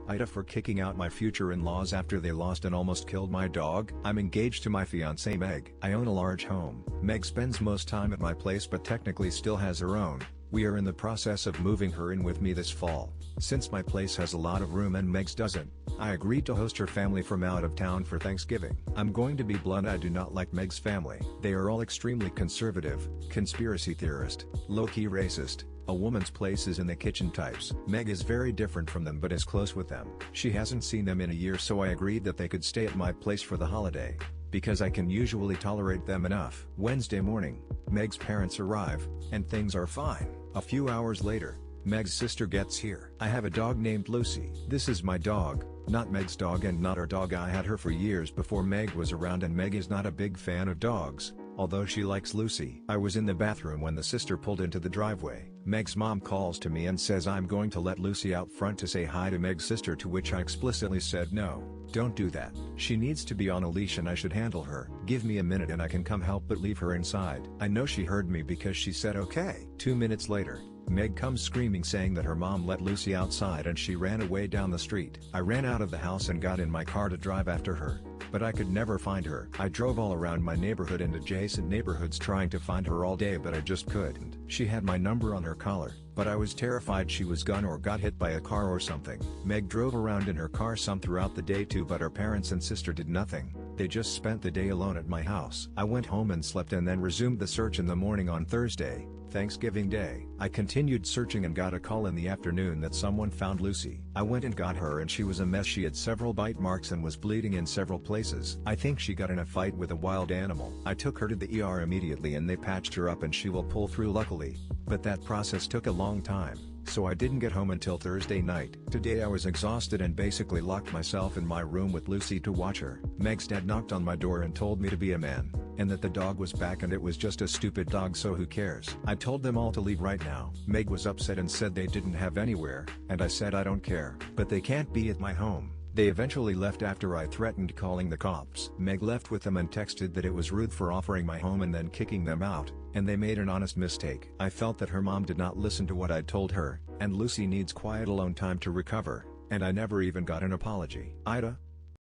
AITA for kicking out my future in-laws after they lost and almost killed my dog. I'm engaged to my fiancée Meg. I own a large home. Meg spends most time at my place but technically still has her own. We are in the process of moving her in with me this fall. Since my place has a lot of room and Meg's doesn't, I agreed to host her family from out of town for Thanksgiving. I'm going to be blunt, I do not like Meg's family. They are all extremely conservative, conspiracy theorist, low-key racist, a woman's place is in the kitchen types. Meg is very different from them but is close with them. She hasn't seen them in a year, so I agreed that they could stay at my place for the holiday, because I can usually tolerate them enough. Wednesday morning, Meg's parents arrive, and things are fine. A few hours later, Meg's sister gets here. I have a dog named Lucy. This is my dog, not Meg's dog and not our dog. I had her for years before Meg was around, and Meg is not a big fan of dogs, although she likes Lucy. I was in the bathroom when the sister pulled into the driveway. Meg's mom calls to me and says I'm going to let Lucy out front to say hi to Meg's sister, to which I explicitly said no, don't do that. She needs to be on a leash and I should handle her. Give me a minute and I can come help, but leave her inside. I know she heard me because she said okay. 2 minutes later, Meg comes screaming saying that her mom let Lucy outside and she ran away down the street. I ran out of the house and got in my car to drive after her, but I could never find her. I drove all around my neighborhood and adjacent neighborhoods trying to find her all day, but I just couldn't. She had my number on her collar, but I was terrified she was gone or got hit by a car or something. Meg drove around in her car some throughout the day too, but her parents and sister did nothing. They just spent the day alone at my house. I went home and slept and then resumed the search in the morning on Thursday, Thanksgiving Day. I continued searching and got a call in the afternoon that someone found Lucy. I went and got her and she was a mess. She had several bite marks and was bleeding in several places. I think she got in a fight with a wild animal. I took her to the ER immediately and they patched her up and she will pull through luckily, but that process took a long time, so I didn't get home until Thursday night. Today I was exhausted and basically locked myself in my room with Lucy to watch her. Meg's dad knocked on my door and told me to be a man, and that the dog was back and it was just a stupid dog, so who cares. I told them all to leave right now. Meg was upset and said they didn't have anywhere, and I said I don't care, but they can't be at my home. They eventually left after I threatened calling the cops. Meg left with them and texted that it was rude for offering my home and then kicking them out, and they made an honest mistake. I felt that her mom did not listen to what I told her, and Lucy needs quiet alone time to recover, and I never even got an apology. AITA,